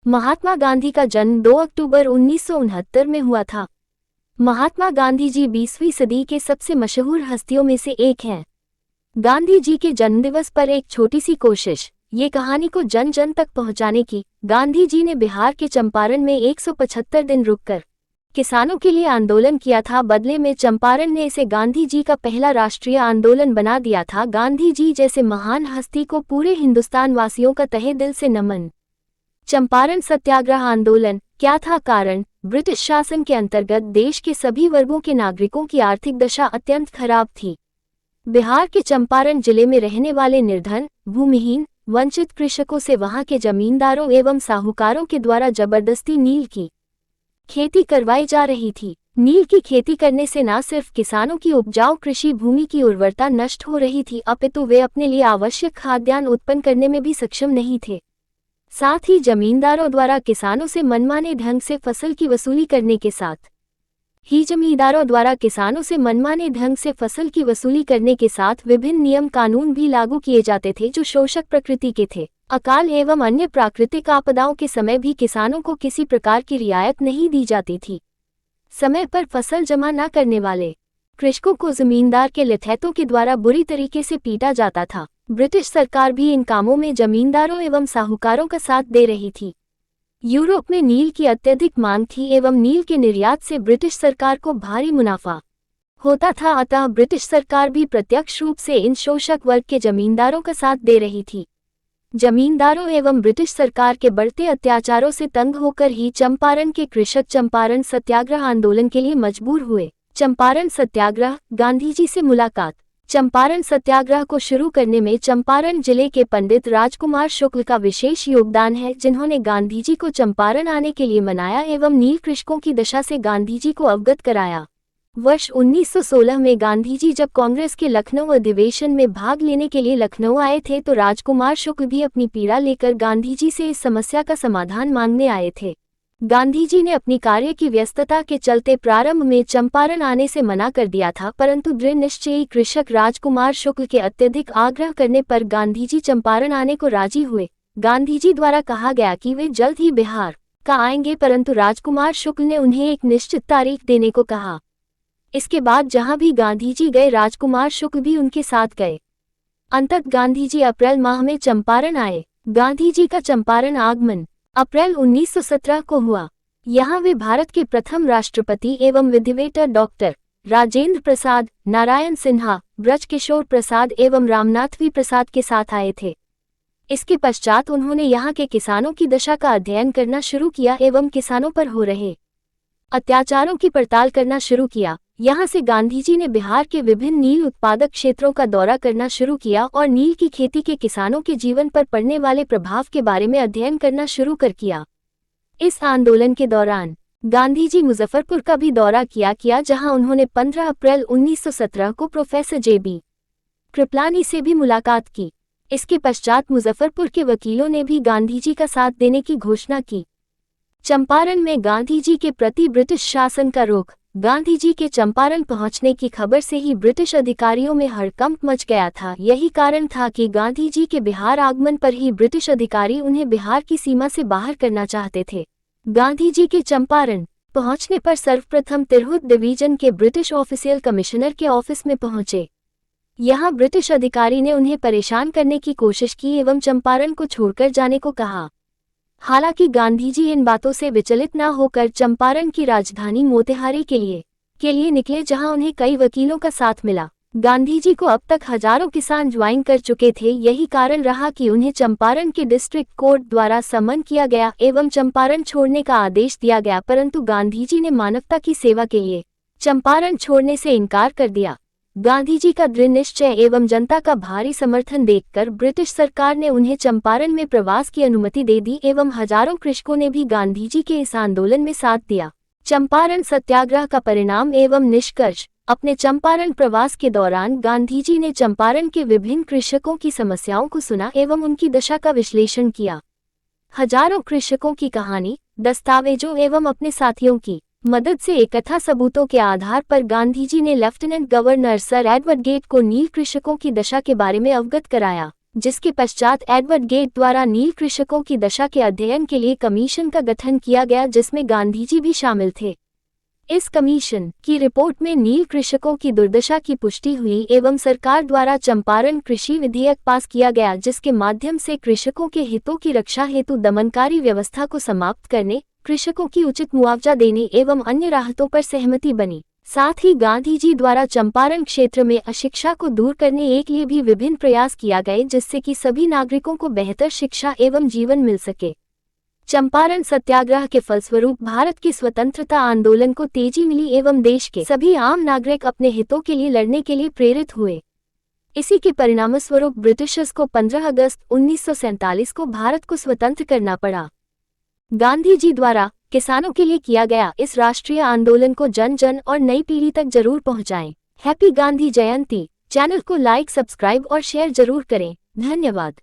महात्मा गांधी का जन्म 2 अक्टूबर 1969 में हुआ था। महात्मा गांधी जी 20वीं सदी के सबसे मशहूर हस्तियों में से एक हैं। गांधी जी के जन्मदिवस पर एक छोटी सी कोशिश, ये कहानी को जन जन तक पहुंचाने की। गांधी जी ने बिहार के चंपारण में 175 दिन रुककर किसानों के लिए आंदोलन किया था। बदले में चंपारण ने इसे गांधी जी का पहला राष्ट्रीय आंदोलन बना दिया था। गांधी जी जैसे महान हस्ती को पूरे हिंदुस्तान वासियों का तहे दिल से नमन। चंपारण सत्याग्रह आंदोलन क्या था? कारण, ब्रिटिश शासन के अंतर्गत देश के सभी वर्गों के नागरिकों की आर्थिक दशा अत्यंत खराब थी। बिहार के चंपारण जिले में रहने वाले निर्धन, भूमिहीन, वंचित कृषकों से वहां के जमींदारों एवं साहूकारों के द्वारा जबरदस्ती नील की खेती करवाई जा रही थी। नील की खेती करने से न सिर्फ किसानों की उपजाऊ कृषि भूमि की उर्वरता नष्ट हो रही थी, अपितु वे अपने लिए आवश्यक खाद्यान्न उत्पन्न करने में भी सक्षम नहीं थे। साथ ही जमींदारों द्वारा किसानों से मनमाने ढंग से फसल की वसूली करने के साथ विभिन्न नियम कानून भी लागू किए जाते थे जो शोषक प्रकृति के थे। अकाल एवं अन्य प्राकृतिक आपदाओं के समय भी किसानों को किसी प्रकार की रियायत नहीं दी जाती थी। समय पर फसल जमा न करने वाले कृषकों को जमींदार के लिथैतों के द्वारा बुरी तरीके से पीटा जाता था। ब्रिटिश सरकार भी इन कामों में जमींदारों एवं साहूकारों का साथ दे रही थी। यूरोप में नील की अत्यधिक मांग थी एवं नील के निर्यात से ब्रिटिश सरकार को भारी मुनाफा होता था। अतः ब्रिटिश सरकार भी प्रत्यक्ष रूप से इन शोषक वर्ग के जमींदारों का साथ दे रही थी। जमींदारों एवं ब्रिटिश सरकार के बढ़ते अत्याचारों से तंग होकर ही चंपारण के कृषक चंपारण सत्याग्रह आंदोलन के लिए मजबूर हुए। चंपारण सत्याग्रह, गांधी जी से मुलाकात। चंपारण सत्याग्रह को शुरू करने में चंपारण जिले के पंडित राजकुमार शुक्ल का विशेष योगदान है, जिन्होंने गांधी जी को चंपारण आने के लिए मनाया एवं नील कृषकों की दशा से गांधी जी को अवगत कराया। वर्ष 1916 में गांधी जी जब कांग्रेस के लखनऊ अधिवेशन में भाग लेने के लिए लखनऊ आए थे तो राजकुमार शुक्ल भी अपनी पीड़ा लेकर गांधी जी से इस समस्या का समाधान मांगने आए थे। गांधी जी ने अपनी कार्य की व्यस्तता के चलते प्रारंभ में चंपारण आने से मना कर दिया था, परंतु दृढ़ निश्चयी कृषक राजकुमार शुक्ल के अत्यधिक आग्रह करने पर गांधी जी चंपारण आने को राजी हुए। गांधी जी द्वारा कहा गया कि वे जल्द ही बिहार का आएंगे, परंतु राजकुमार शुक्ल ने उन्हें एक निश्चित तारीख देने को कहा। इसके बाद जहां भी गांधी जी गए राजकुमार शुक्ल भी उनके साथ गए। अंततः गांधी जी अप्रैल माह में चंपारण आए। गांधी जी का चंपारण आगमन अप्रैल 1917 को हुआ। यहाँ वे भारत के प्रथम राष्ट्रपति एवं विधिवेटर डॉक्टर राजेंद्र प्रसाद, नारायण सिन्हा, ब्रजकिशोर प्रसाद एवं रामनाथ प्रसाद के साथ आए थे। इसके पश्चात उन्होंने यहाँ के किसानों की दशा का अध्ययन करना शुरू किया एवं किसानों पर हो रहे अत्याचारों की पड़ताल करना शुरू किया। यहाँ से गांधी जी ने बिहार के विभिन्न नील उत्पादक क्षेत्रों का दौरा करना शुरू किया और नील की खेती के किसानों के जीवन पर पड़ने वाले प्रभाव के बारे में अध्ययन करना शुरू कर किया। इस आंदोलन के दौरान गांधी जी मुजफ्फरपुर का भी दौरा किया, जहां उन्होंने 15 अप्रैल 1917 को प्रोफेसर जे.बी. कृपलानी से भी मुलाकात की। इसके पश्चात मुजफ्फरपुर के वकीलों ने भी गांधी जी का साथ देने की घोषणा की। चंपारण में गांधी जी के प्रति ब्रिटिश शासन का रुख। गांधी जी के चंपारण पहुंचने की खबर से ही ब्रिटिश अधिकारियों में हड़कंप मच गया था। यही कारण था कि गांधी जी के बिहार आगमन पर ही ब्रिटिश अधिकारी उन्हें बिहार की सीमा से बाहर करना चाहते थे। गांधी जी के चंपारण पहुंचने पर सर्वप्रथम तिरहुत डिवीजन के ब्रिटिश ऑफिशियल कमिश्नर के ऑफिस में पहुंचे। यहां ब्रिटिश अधिकारी ने उन्हें परेशान करने की कोशिश की एवं चंपारण को छोड़कर जाने को कहा। हालांकि गांधी जी इन बातों से विचलित न होकर चंपारण की राजधानी मोतिहारी के लिए निकले, जहां उन्हें कई वकीलों का साथ मिला। गांधी जी को अब तक हजारों किसान ज्वाइन कर चुके थे। यही कारण रहा कि उन्हें चंपारण के डिस्ट्रिक्ट कोर्ट द्वारा समन किया गया एवं चंपारण छोड़ने का आदेश दिया गया, परंतु गांधी जी ने मानवता की सेवा के लिए चंपारण छोड़ने से इनकार कर दिया। गांधी जी का दृढ़ निश्चय एवं जनता का भारी समर्थन देखकर ब्रिटिश सरकार ने उन्हें चंपारण में प्रवास की अनुमति दे दी एवं हजारों कृषकों ने भी गांधी जी के इस आंदोलन में साथ दिया। चंपारण सत्याग्रह का परिणाम एवं निष्कर्ष। अपने चंपारण प्रवास के दौरान गांधी जी ने चंपारण के विभिन्न कृषकों की समस्याओं को सुना एवं उनकी दशा का विश्लेषण किया। हजारों कृषकों की कहानी, दस्तावेजों एवं अपने साथियों की मदद से इकट्ठा सबूतों के आधार पर गांधी जी ने lieutenant governor sir Edward Gait को नील कृषकों की दशा के बारे में अवगत कराया। जिसके पश्चात एडवर्ड गेट द्वारा नील कृषकों की दशा के अध्ययन के लिए कमीशन का गठन किया गया, जिसमें गांधीजी भी शामिल थे। इस कमीशन की रिपोर्ट में नील कृषकों की दुर्दशा की पुष्टि हुई एवं सरकार द्वारा चंपारण कृषि विधेयक पास किया गया, जिसके माध्यम से कृषकों के हितों की रक्षा हेतु दमनकारी व्यवस्था को समाप्त करने, कृषकों की उचित मुआवजा देने एवं अन्य राहतों पर सहमति बनी। साथ ही गांधीजी द्वारा चंपारण क्षेत्र में अशिक्षा को दूर करने के लिए भी विभिन्न प्रयास किया गए, जिससे कि सभी नागरिकों को बेहतर शिक्षा एवं जीवन मिल सके। चंपारण सत्याग्रह के फलस्वरूप भारत की स्वतंत्रता आंदोलन को तेजी मिली एवं देश के सभी आम नागरिक अपने हितों के लिए लड़ने के लिए प्रेरित हुए। इसी के परिणामस्वरूप ब्रिटिशर्स को 15 अगस्त 1947 को भारत को स्वतंत्र करना पड़ा। गांधीजी द्वारा किसानों के लिए किया गया इस राष्ट्रीय आंदोलन को जन जन और नई पीढ़ी तक जरूर पहुंचाएं। हैप्पी गांधी जयंती। चैनल को लाइक, सब्सक्राइब और शेयर जरूर करें। धन्यवाद।